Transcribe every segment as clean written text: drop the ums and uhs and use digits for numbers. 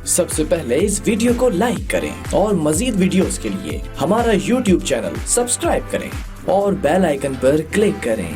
सबसे पहले इस वीडियो को लाइक करें और मजीद वीडियोस के लिए हमारा YouTube चैनल सब्सक्राइब करें और बेल आइकन पर क्लिक करें।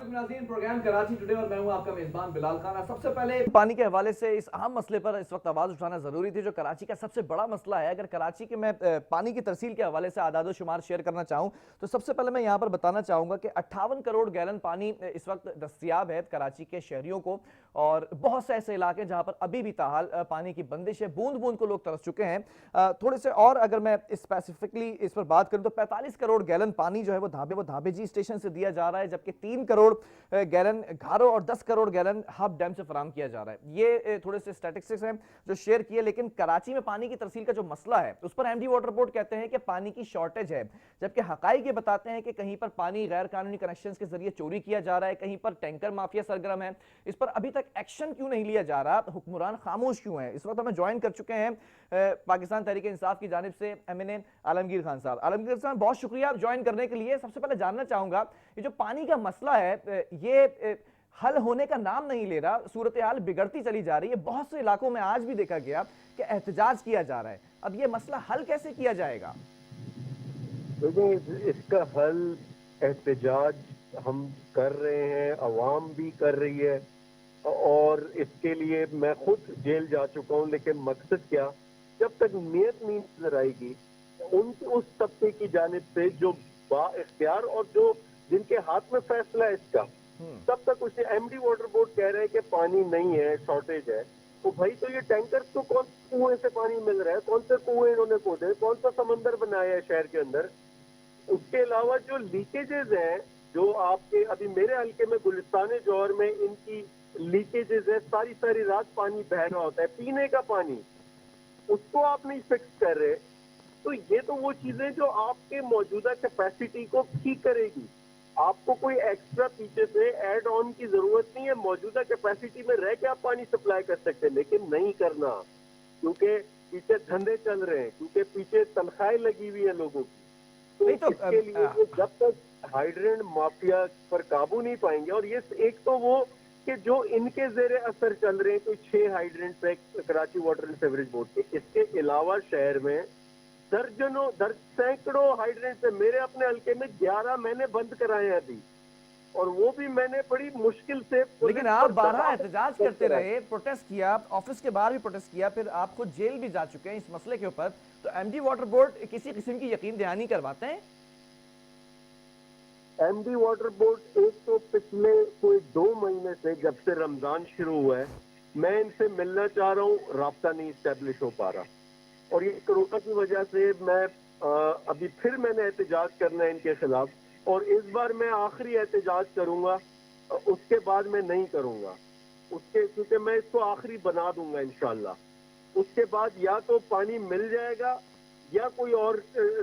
नाज़रीन, प्रोग्राम कराची टुडे और मैं हूं आपका मेजबान बिलाल खान। सबसे पहले पानी के हवाले से इस अहम मसले पर इस वक्त आवाज़ उठाना ज़रूरी थी जो कराची का सबसे बड़ा मसला है। अगर कराची के मैं पानी की तरसील के हवाले से आदाद शुमार शेयर करना चाहूँ तो सबसे पहले मैं यहाँ पर बताना चाहूँगा कि 58 करोड़ गैलन पानी इस वक्त दस्तियाब है कराची के शहरियों को, और बहुत से ऐसे इलाके जहाँ पर अभी भी ताहाल पानी की बंदिश है, बूंद बूंद को लोग तरस चुके हैं। थोड़े से और अगर मैं स्पेसिफिकली इस पर बात करूँ तो 45 करोड़ गैलन पानी जो है वो धाबे जी स्टेशन से दिया जा रहा है, जबकि 3 करोड़ गैलन घारो और 10 करोड़ गैलन हब डैम से फराम किया जा रहा है। ये थोड़े से स्टैटिस्टिक्स हैं जो शेयर किए। लेकिन कराची में पानी की तरसील का जो मसला है उस पर एमडी वाटर बोर्ड कहते हैं कि पानी की शॉर्टेज है, जबकि हकाइक ये बताते हैं कि कहीं पर पानी गैर कानूनी कनेक्शंस के जरिए चोरी किया जा रहा है, कहीं पर टैंकर माफिया सरगर्म है। इस पर अभी तक एक्शन क्यों नहीं लिया जा रहा, हुक्मरान खामोश क्यों है? इस वक्त हमें ज्वाइन कर चुके हैं पाकिस्तान तहरीक इंसाफ की जानिब से एमएनए आलमगीर खान साहब। आलमगीर साहब, बहुत शुक्रिया आप ज्वाइन करने के लिए। सबसे पहले जानना चाहूंगा, ये जो पानी का मसला है ये हल होने का नाम नहीं ले रहा, सूरत हाल बिगड़ती चली जा रही है। बहुत से इलाकों में आज भी देखा गया कि एहतजाज किया जा रहा है। अब ये मसला हल कैसे किया जाएगा? देखिए, इसका हल एहतजाज हम कर रहे हैं, अवाम भी कर रही है, और इसके लिए मैं खुद जेल जा चुका हूं। लेकिन मकसद क्या, जब तक नियत नहीं नजर आएगी उस तबके की जानिब से जो बाइख्तियार और जो जिनके हाथ में फैसला है इसका, तब तक उसे एमडी वाटर बोर्ड कह रहे हैं कि पानी नहीं है, शॉर्टेज है। तो भाई, तो ये टैंकर तो कौन कुएं से पानी मिल रहा है, कौन से कुएं इन्होंने खोदे, कौन सा समंदर बनाया है शहर के अंदर। उसके अलावा जो लीकेजेस हैं, जो आपके अभी मेरे हल्के में गुलिस्तान जौहर में इनकी लीकेजेस है, सारी रात पानी बह रहा होता है, पीने का पानी, उसको आप नहीं फिक्स कर रहे। तो ये तो वो चीजें जो आपके मौजूदा कैपेसिटी को ठीक करेगी। आपको कोई एक्स्ट्रा पीछे से ऐड ऑन की जरूरत नहीं है, मौजूदा कैपेसिटी में रह के आप पानी सप्लाई कर सकते हैं, लेकिन नहीं करना, क्योंकि पीछे धंधे चल रहे हैं, क्योंकि पीछे तनख्वाहें लगी हुई है लोगों की। तो इसके लिए जब तक हाइड्रेंट माफिया पर काबू नहीं पाएंगे, और ये एक तो वो कि जो इनके जेरे असर चल रहे हैं, कोई 6 हाइड्रेंट्स है Karachi water and sewerage board के, इसके अलावा शहर में सैकड़ों हाइड्रेंट्स है। मेरे अपने हल्के में 11 मैंने बंद कराए हैं अभी, और वो भी मैंने बड़ी मुश्किल से। लेकिन आप 12 एहतजाज करते रहे, प्रोटेस्ट किया, ऑफिस के बाहर भी प्रोटेस्ट किया, फिर आप खुद जेल भी जा चुके हैं इस मसले के ऊपर। तो एमडी वाटर बोर्ड किसी किस्म की यकीन दहानी करवाते हैं? एमडी वाटर बोर्ड एक तो पिछले कोई 2 महीने से, जब से रमजान शुरू हुआ है, मैं इनसे मिलना चाह रहा हूँ, राब्ता नहीं स्टैब्लिश हो पा रहा। और ये कोरोना की वजह से मैं अभी फिर मैंने एहतजाज करना है इनके खिलाफ, और इस बार मैं आखिरी एहतजाज करूंगा, उसके बाद मैं नहीं करूंगा क्योंकि मैं इसको आखिरी बना दूंगा इंशाल्लाह। उसके बाद या तो पानी मिल जाएगा या कोई और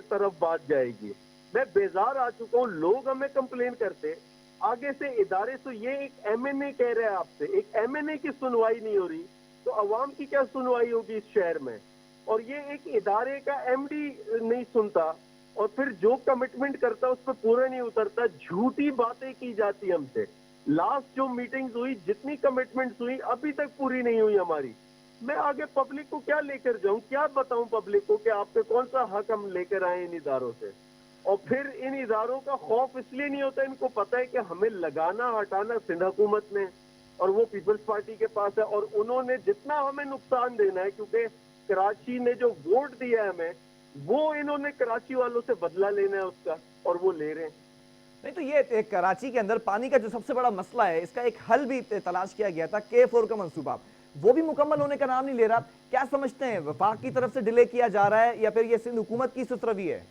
तरफ बात जाएगी। मैं बेजार आ चुका हूँ, लोग हमें कंप्लेन करते आगे से इदारे, तो ये एक एमएनए कह रहे हैं आपसे, एक एमएनए की सुनवाई नहीं हो रही, तो अवाम की क्या सुनवाई होगी इस शहर में? और ये एक इदारे का एमडी नहीं सुनता, और फिर जो कमिटमेंट करता उस पर पूरा नहीं उतरता, झूठी बातें की जाती हमसे। लास्ट जो मीटिंग्स हुई, जितनी कमिटमेंट्स हुई, अभी तक पूरी नहीं हुई हमारी। मैं आगे पब्लिक को क्या लेकर जाऊं, क्या बताऊं पब्लिक को कि आपके कौन सा हक हम लेकर आए इन इदारों से? और फिर इन इदारों का खौफ इसलिए नहीं होता, इनको पता है कि हमें लगाना हटाना सिंध हुकूमत ने और वो पीपल्स पार्टी के पास है, और उन्होंने जितना हमें नुकसान देना है, क्योंकि कराची ने जो वोट दिया है हमें, वो इन्होंने कराची वालों से बदला लेना है उसका, और वो ले रहे हैं। नहीं तो ये कराची के अंदर पानी का जो सबसे बड़ा मसला है, इसका एक हल भी तलाश किया गया था, K4 का मंसूबा, वो भी मुकम्मल होने का नाम नहीं ले रहा। क्या समझते हैं, वफाक की तरफ से डिले किया जा रहा है या फिर ये सिंध हुकूमत की सुस्तरवी है?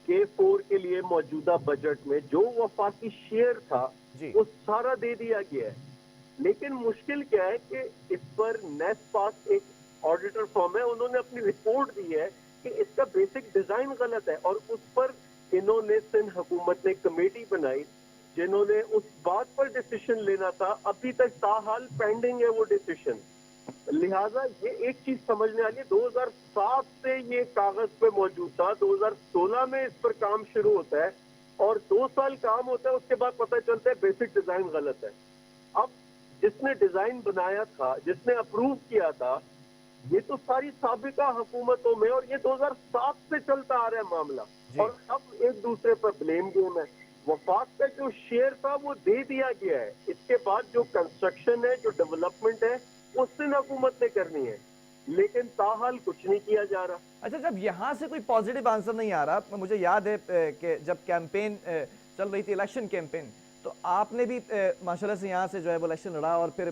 K4 के लिए मौजूदा बजट में जो वफाकी शेयर था वो सारा दे दिया गया है। لیکن مشکل کیا ہے کہ اس پر نیس پاس ایک آڈیٹر فرم ہے, انہوں نے اپنی رپورٹ دی ہے کہ اس کا بیسک ڈیزائن غلط ہے, اور اس پر انہوں نے سندھ حکومت نے کمیٹی بنائی جنہوں نے اس بات پر ڈیسیشن لینا تھا, ابھی تک تاحال پینڈنگ ہے وہ ڈیسیشن. لہٰذا یہ ایک چیز سمجھنے والی ہے, 2007 سے یہ کاغذ پہ موجود تھا, 2016 میں اس پر کام شروع ہوتا ہے اور 2 سال کام ہوتا ہے, اس کے بعد پتہ چلتا ہے بیسک ڈیزائن غلط ہے. اب جس نے ڈیزائن بنایا تھا, جس نے اپروو کیا تھا, یہ تو ساری سابقہ حکومتوں میں, اور یہ 2007 سے چلتا آ رہا ہے معاملہ, اور اب ایک دوسرے پر بلیم گیم ہے. وفاق کا جو شیئر تھا وہ دے دیا گیا ہے, اس کے بعد جو کنسٹرکشن ہے, جو ڈیولپمنٹ ہے, وہ سندھ حکومت نے کرنی ہے, لیکن تاحال کچھ نہیں کیا جا رہا. اچھا, جب یہاں سے کوئی پازیٹیو آنسر نہیں آ رہا, مجھے یاد ہے کہ جب کیمپین چل رہی تھی, الیکشن کیمپین, تو آپ نے بھی ماشاءاللہ سے یہاں سے جو ہے وہ الیکشن لڑا اور پھر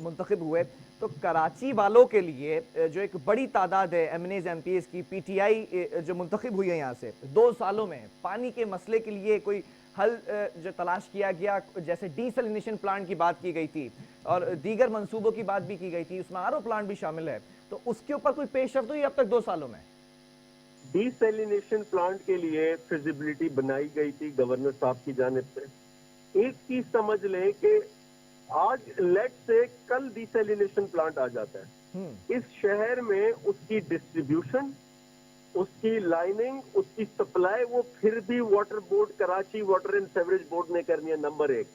منتخب ہوئے, تو کراچی والوں کے لیے جو ایک بڑی تعداد ہے M N As M P As کی, پی ٹی آئی جو منتخب ہوئی ہے یہاں سے 2 سالوں میں, پانی کے مسئلے کے لیے کوئی حل جو تلاش کیا گیا, جیسے ڈی سیلینیشن پلانٹ کی بات کی گئی تھی اور دیگر منصوبوں کی بات بھی کی گئی تھی, اس میں آر او پلانٹ بھی شامل ہے, تو اس کے اوپر کوئی پیش رفت ہوئی اب تک 2 سالوں میں؟ ڈی سیلینیشن پلانٹ کے لیے فیزیبلٹی بنائی گئی تھی گورنر صاحب کی جانب سے. ایک چیز سمجھ لیں کہ آج لیٹ سے کل ڈی سیلینیشن پلانٹ آ جاتا ہے, اس شہر میں اس کی ڈسٹریبیوشن, اس کی لائننگ, اس کی سپلائی وہ پھر بھی water board, Karachi water and sewerage board نے کرنی ہے, نمبر 1.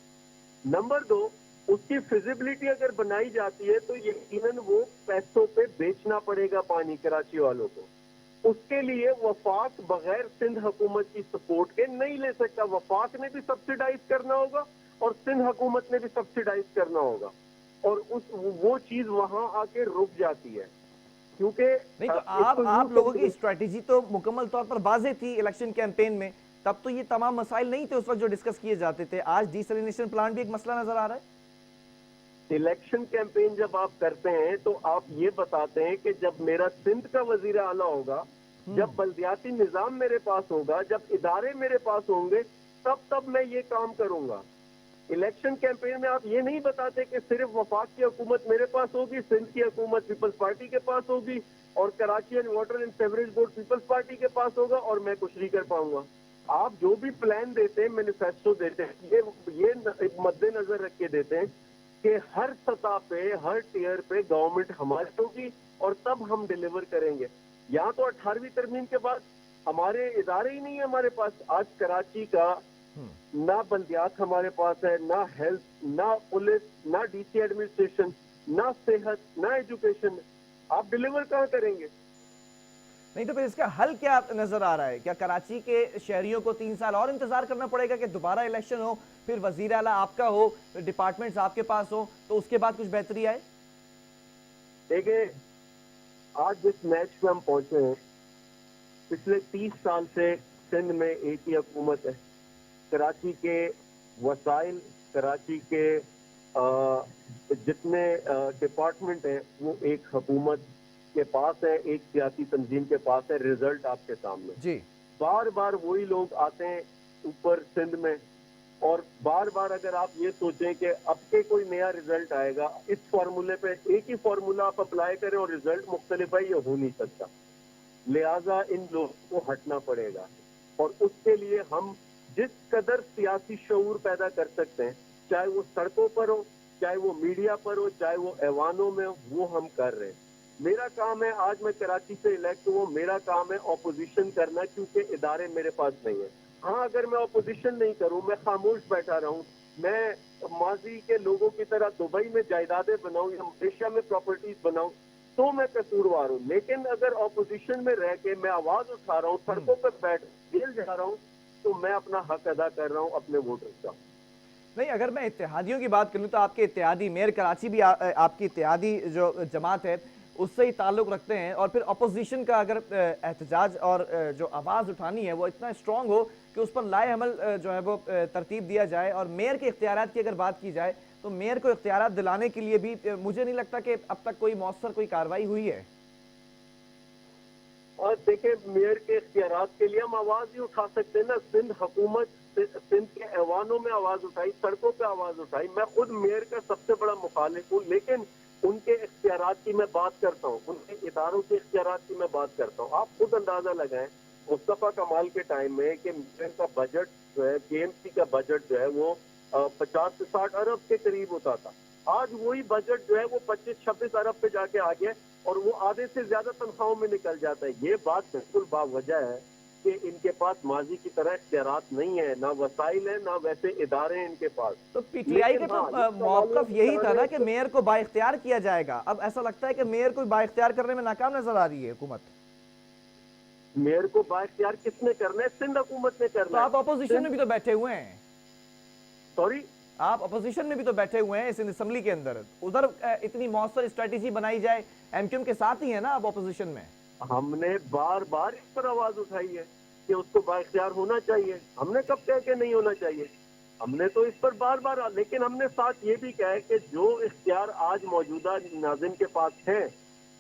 نمبر 2, اس کی فیزیبلٹی اگر بنائی جاتی ہے تو یقیناً وہ پیسوں پہ بیچنا پڑے گا پانی کراچی والوں کو. اس کے لیے وفاق بغیر سندھ حکومت کی سپورٹ کے نہیں لے سکتا. وفاق نے بھی سبسیڈائز کرنا ہوگا اور سندھ حکومت نے بھی سبسیڈائز کرنا ہوگا, اور وہ چیز وہاں آ کے رک جاتی ہے. کیونکہ نہیں تو آپ لوگوں کی اسٹریٹجی تو مکمل طور پر واضح تھی الیکشن کیمپین میں, تب تو یہ تمام مسائل نہیں تھے اس وقت جو ڈسکس کیے جاتے تھے. آج ڈی سیلینیشن پلانٹ بھی ایک مسئلہ نظر آ رہا ہے. الیکشن کیمپین جب آپ کرتے ہیں تو آپ یہ بتاتے ہیں کہ جب میرا سندھ کا وزیر اعلیٰ ہوگا, جب بلدیاتی نظام میرے پاس ہوگا, جب ادارے میرے پاس ہوں گے, تب میں یہ کام کروں گا. الیکشن کیمپین میں آپ یہ نہیں بتاتے کہ صرف وفاق کی حکومت میرے پاس ہوگی, سندھ کی حکومت پیپلز پارٹی کے پاس ہوگی, اور Karachi and water and sewerage board Peoples Party کے پاس ہوگا, اور میں کچھ نہیں کر پاؤں گا. آپ جو بھی پلان دیتے ہیں, مینیفیسٹو دیتے ہیں, یہ مد نظر رکھ کے دیتے ہیں کہ ہر سطح پہ, ہر ٹیئر پہ گورنمنٹ ہماری ہوگی اور تب ہم ڈیلیور کریں گے. یہاں تو 18ویں ترمیم کے بعد ہمارے ادارے ہی نہیں ہیں ہمارے پاس. آج کراچی کا نہ بلدیات ہمارے پاس ہے, نہ ہیلتھ, نہ پولیس, نہ ڈی سی ایڈمنسٹریشن, نہ صحت, نہ ایجوکیشن. آپ ڈیلیور کہاں کریں گے؟ نہیں تو پھر اس کا حل کیا نظر آ رہا ہے؟ کیا کراچی کے شہریوں کو 3 سال اور انتظار کرنا پڑے گا کہ دوبارہ الیکشن ہو, پھر وزیر اعلیٰ آپ کا ہو, ڈپارٹمنٹس آپ کے پاس ہو, تو اس کے بعد کچھ بہتری آئے؟ دیکھیں, آج جس میچ پہ ہم پہنچے ہیں, پچھلے 30 سال سے سندھ میں ایک ہی حکومت ہے. کراچی کے وسائل, کراچی کے جتنے ڈپارٹمنٹ ہیں وہ ایک حکومت کے پاس ہے, ایک سیاسی تنظیم کے پاس ہے. ریزلٹ آپ کے سامنے. جی, بار بار وہی لوگ آتے ہیں اوپر سندھ میں, اور بار بار اگر آپ یہ سوچیں کہ اب کے کوئی نیا ریزلٹ آئے گا, اس فارمولے پہ ایک ہی فارمولہ آپ اپلائی کریں اور ریزلٹ مختلف ہے, یہ ہو نہیں سکتا. لہٰذا ان لوگوں کو ہٹنا پڑے گا, اور اس کے لیے ہم جس قدر سیاسی شعور پیدا کر سکتے ہیں, چاہے وہ سڑکوں پر ہو, چاہے وہ میڈیا پر ہو, چاہے وہ ایوانوں میں ہو, وہ ہم کر رہے ہیں. میرا کام ہے, آج میں کراچی سے الیکٹ ہوں, میرا کام ہے اپوزیشن کرنا, کیونکہ ادارے میرے پاس نہیں ہیں. ہاں, اگر میں اپوزیشن نہیں کروں, میں خاموش بیٹھا رہوں, میں ماضی کے لوگوں کی طرح دبئی میں جائیدادیں بناؤں یا ملیشیا میں پراپرٹیز بناؤں, تو میں قصوروار ہوں. لیکن اگر اپوزیشن میں رہ کے میں آواز اٹھا رہا ہوں, سڑکوں پر بیٹھ جیل جا رہا ہوں, تو میں اپنا حق ادا کر رہا ہوں اپنے ووٹرز کا. نہیں, اگر میں اتحادیوں کی بات کروں تو آپ کے اتحادی میئر کراچی بھی آپ کی اتحادی جو جماعت ہے اس سے ہی تعلق رکھتے ہیں, اور پھر اپوزیشن کا اگر احتجاج اور جو آواز اٹھانی ہے وہ اتنا اسٹرانگ ہو کہ اس پر لائے عمل جو ہے وہ ترتیب دیا جائے. اور میئر کے اختیارات کی اگر بات کی جائے تو میئر کو اختیارات دلانے کے لیے بھی مجھے نہیں لگتا کہ اب تک کوئی مؤثر کوئی کارروائی ہوئی ہے. اور دیکھیں, میئر کے اختیارات کے لیے ہم آواز ہی اٹھا سکتے ہیں نا. سندھ حکومت सिंध के ऐवानों में आवाज उठाई, सड़कों पे आवाज उठाई। मैं खुद मेयर का सबसे बड़ा मुखालिफ हूँ, लेकिन उनके इख्तियारात की मैं बात करता हूँ, उनके इदारों के इख्तियारात की मैं बात करता हूँ। आप खुद अंदाजा लगाएं मुस्तफा कमाल के टाइम में कि मेयर का बजट जो है, केएमसी का बजट जो है वो 50 से 60 अरब के करीब होता था। आज वही बजट जो है वो 25-26 अरब पे जाके आ गया और वो आधे से ज्यादा तनख्वाहों में निकल जाता है। ये बात बिल्कुल बावजह है कि इनके पास माजी की तरह इख्तियारात नहीं है, ना वसाइल है, ना वैसे इदारे हैं इनके पास। तो पीटीआई का तो मौक़िफ़ यही था ना कि मेयर को बाइख्तियार किया जाएगा। अब ऐसा लगता है कि मेयर को बाइख्तियार करने में नाकाम नजर आ रही है हुकूमत। मेयर को बाइख्तियार किसने करना है? सिंध हुकूमत ने तो करना है। आप अपोजिशन में भी तो बैठे हुए हैं। सॉरी, आप अपोजिशन में भी तो बैठे हुए हैं इस असेंबली के अंदर। उधर इतनी मौसर स्ट्रेटेजी बनाई जाए, एमक्यूएम के साथ ही है ना आप अपोजिशन में। हमने बार बार इस पर आवाज उठाई है कि उसको बाइख्तियार होना चाहिए। हमने कब कहा कि नहीं होना चाहिए? हमने तो इस पर बार बार, लेकिन हमने साथ ये भी कहा है कि जो इख्तियार आज मौजूदा नाज़िम के पास है,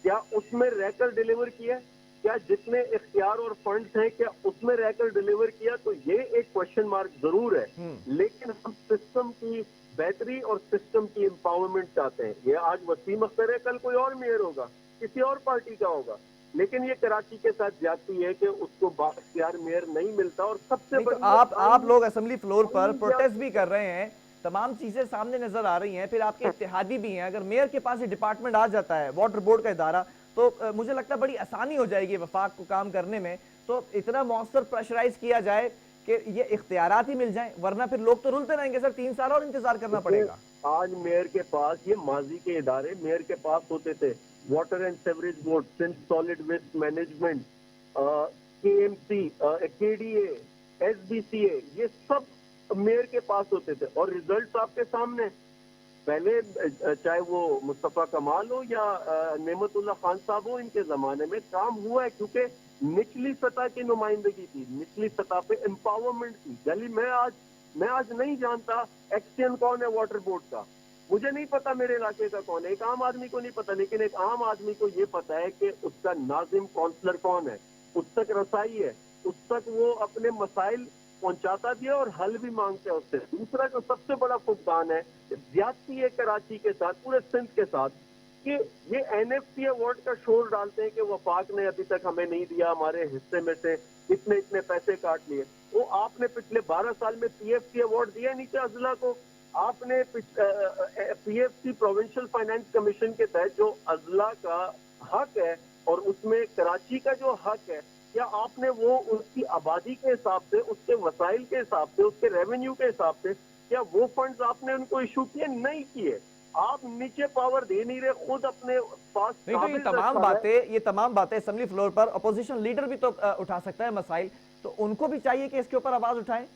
क्या उसमें रहकर डिलीवर किया? क्या जितने इख्तियार और फंड्स हैं क्या उसमें रहकर डिलीवर किया? तो ये एक क्वेश्चन मार्क जरूर है। लेकिन हम सिस्टम की बेहतरी और सिस्टम की एम्पावरमेंट चाहते हैं। ये आज वसीम अख्तर है, कल कोई और मेयर होगा, किसी और पार्टी का होगा, लेकिन ये कराची के साथ जाती है कि उसको बाइख्तियार मेयर नहीं मिलता। और सबसे तो आप लोग असेंबली फ्लोर पर प्रोटेस्ट भी कर रहे हैं, तमाम चीजें सामने नजर आ रही हैं, फिर आपके इत्तेहादी भी हैं। अगर मेयर के पास ये डिपार्टमेंट आ जाता है, वाटर बोर्ड का इदारा, तो मुझे लगता है बड़ी आसानी हो जाएगी वफाक को काम करने में। तो इतना मौसर प्रेशराइज किया जाए कि ये इख्तियारात ही मिल जाएं, वरना फिर लोग तो रुलते रहेंगे सर, 3 साल और इंतजार करना पड़ेगा। आज मेयर के पास, ये माजी के इदारे मेयर के पास होते थे, water and sewerage board, Sindh solid waste management, KMC, KDA, SBCA, ये सब मेयर के पास होते थे और रिजल्ट आपके सामने। पहले चाहे वो मुस्तफा कमाल हो या नेमतुल्लाह खान साहब हो, इनके जमाने में काम हुआ है, क्योंकि निचली सतह की नुमाइंदगी थी, निचली सतह पे एम्पावरमेंट थी। गली मैं आज नहीं जानता एक्सचेंज कौन है वाटर बोर्ड का, मुझे नहीं पता मेरे इलाके का कौन है, एक आम आदमी को नहीं पता, लेकिन एक आम आदमी को ये पता है कि उसका नाजिम काउंसलर कौन है, उस तक रसाई है, उस तक वो अपने मसाइल पहुंचाता भी है और हल भी मांगते हैं उससे। दूसरा जो सबसे बड़ा फुकदान है, ज्यादती है कराची के साथ, पूरे सिंध के साथ, कि ये एनएफसी अवार्ड का शोर डालते हैं कि वफाक ने अभी तक हमें नहीं दिया, हमारे हिस्से में से इतने इतने पैसे काट लिए। वो आपने पिछले 12 साल में पीएफसी अवार्ड दिया नीचे अजला को। आपने पीएफसी प्रोविंशियल फाइनेंस कमीशन के तहत जो अजला का हक है और उसमें कराची का जो हक है, क्या आपने वो उसकी आबादी के हिसाब से, उसके वसाइल के हिसाब से, उसके रेवेन्यू के हिसाब से, क्या वो फंड्स आपने उनको इशू किए? नहीं किए। आप नीचे पावर दे नहीं रहे, खुद अपने पास। नहीं तो ये तमाम बातें असेंबली फ्लोर पर अपोजिशन लीडर भी तो उठा सकता है मसाइल, तो उनको भी चाहिए कि इसके ऊपर आवाज उठाएं।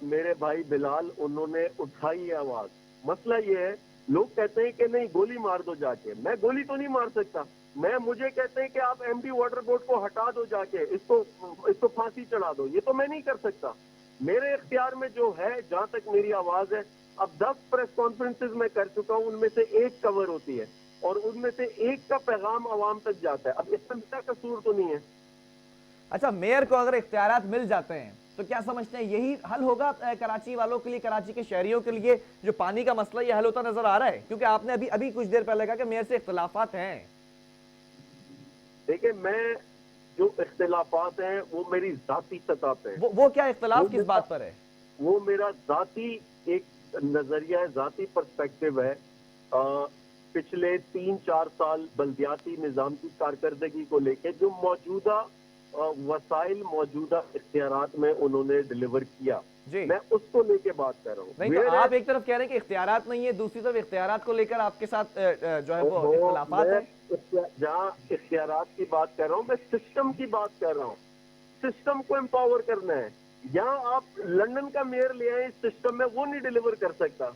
मेरे भाई बिलाल, उन्होंने उठाई है आवाज। मसला ये है, लोग कहते हैं कि नहीं गोली मार दो जाके। मैं गोली तो नहीं मार सकता। मुझे कहते हैं कि आप एमडी वाटर बोर्ड को हटा दो जाके, इसको फांसी चढ़ा दो, ये तो मैं नहीं कर सकता। मेरे इख्तियार में जो है, जहां तक मेरी आवाज है, अब 10 प्रेस कॉन्फ्रेंसेज में कर चुका हूं, उनमें से एक कवर होती है और उनमें से एक का पैगाम आवाम तक जाता है। अब इसमें मेरा कसूर तो नहीं है। अच्छा, मेयर को अगर इख्तियारात मिल जाते हैं तो क्या समझते हैं यही हल होगा कराची वालों के लिए, कराची के शहरियों के लिए जो पानी का मसला ये हल होता नजर आ रहा है? क्योंकि आपने अभी कुछ देर पहले कहा कि मेयर से इख्तिलाफात हैं। देखिए, मैं जो इख्तिलाफात हैं वो मेरी जाती सतह पे। वो क्या इख्तिलाफ किस बात पर है? वो मेरा जाती एक नजरिया है, जाती पर्सपेक्टिव है। पिछले 3-4 साल बल्दियाती निजाम की कारकर्दगी को लेके जो मौजूदा वसाइल, मौजूदा इख्तियारात में उन्होंने डिलीवर किया, मैं उसको लेके बात कर रहा हूँ। नहीं तो आप एक तरफ कह रहे हैं कि इख्तियारात नहीं है, दूसरी तरफ इख्तियारात को लेकर आपके साथ जो है वो इख्तिलाफात है। जहाँ इख्तियारात की बात कर रहा हूँ, मैं सिस्टम की बात कर रहा हूँ। सिस्टम को एम्पावर करना है। यहाँ आप लंदन का मेयर ले आए इस सिस्टम में, वो नहीं डिलीवर कर सकता।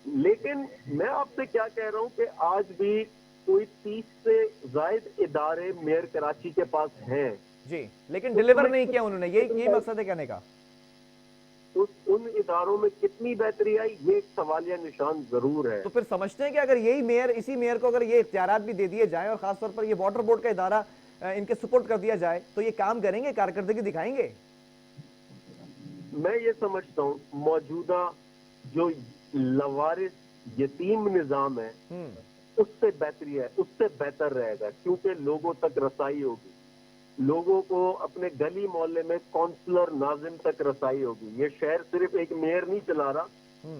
लेकिन मैं आपसे क्या कह रहा हूँ कि आज भी कोई 30 से ज्यादा इदारे मेयर कराची के पास हैं जी, लेकिन डिलीवर नहीं किया उन्होंने, यही मकसद है कहने का। तो उन इदारों में कितनी बेहतरी आई, ये एक सवालिया निशान जरूर है। तो फिर समझते हैं कि अगर इसी मेयर को अगर ये इख्तियारात भी दे दिए जाए और खासतौर पर ये वाटर बोर्ड का इदारा इनके सपोर्ट कर दिया जाए, तो ये काम करेंगे, कारकर्दगी दिखाएंगे? میں یہ سمجھتا ہوں موجودہ جو لوارث یتیم نظام ہے اس سے بہتری ہے، اس سے بہتر رہے گا، کیونکہ لوگوں تک رسائی ہوگی، لوگوں کو اپنے گلی محلے میں کونسلر ناظم تک رسائی ہوگی۔ یہ شہر صرف ایک میئر نہیں چلا رہا،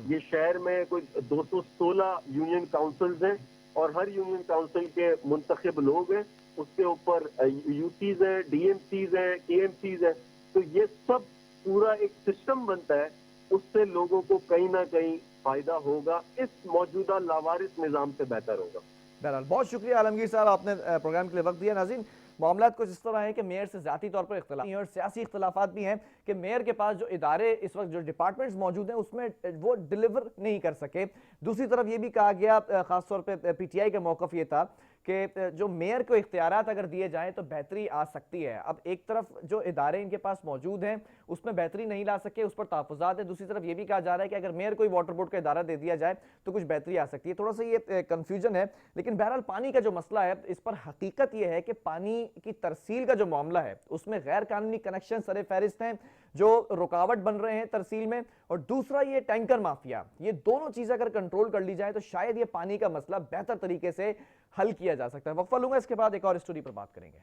یہ شہر میں کوئی 216 یونین کاؤنسلز ہیں اور ہر یونین کاؤنسل کے منتخب لوگ ہیں، اس کے اوپر یو سیز ہیں، ڈی ایم سیز ہیں، کے ایم سیز ہیں، تو یہ سب پورا ایک سسٹم بنتا ہے، اس سے لوگوں کو کہیں نہ کہیں فائدہ ہوگا، اس موجودہ لاوارث نظام سے بہتر ہوگا۔ بہرحال بہت شکریہ عالمگیر صاحب، آپ نے پروگرام کے لیے وقت دیا۔ ناظرین، معاملات کچھ اس طرح ہیں کہ میئر سے ذاتی طور پر اختلاف ہیں اور سیاسی اختلافات بھی ہیں کہ میئر کے پاس جو ادارے اس وقت جو ڈپارٹمنٹس موجود ہیں اس میں وہ ڈیلیور نہیں کر سکے۔ دوسری طرف یہ بھی کہا گیا، خاص طور پہ پی ٹی آئی کا موقف یہ تھا کہ جو میئر کو اختیارات اگر دیے جائیں تو بہتری آ سکتی ہے۔ اب ایک طرف جو ادارے ان کے پاس موجود ہیں اس میں بہتری نہیں لا سکے، اس پر تحفظات ہیں، دوسری طرف یہ بھی کہا جا رہا ہے کہ اگر میئر کوئی واٹر بورڈ کا ادارہ دے دیا جائے تو کچھ بہتری آ سکتی ہے۔ تھوڑا سا یہ کنفیوژن ہے، لیکن بہرحال پانی کا جو مسئلہ ہے اس پر حقیقت یہ ہے کہ پانی کی ترسیل کا جو معاملہ ہے اس میں غیر قانونی کنیکشن سر فہرست ہیں جو رکاوٹ بن رہے ہیں ترسیل میں، اور دوسرا یہ ٹینکر مافیا، یہ دونوں چیزیں اگر کنٹرول کر لی جائیں تو شاید یہ پانی کا مسئلہ بہتر طریقے سے حل کیا جا سکتا ہے۔ وقفہ لوں گا، اس کے بعد ایک اور اسٹوری پر بات کریں گے۔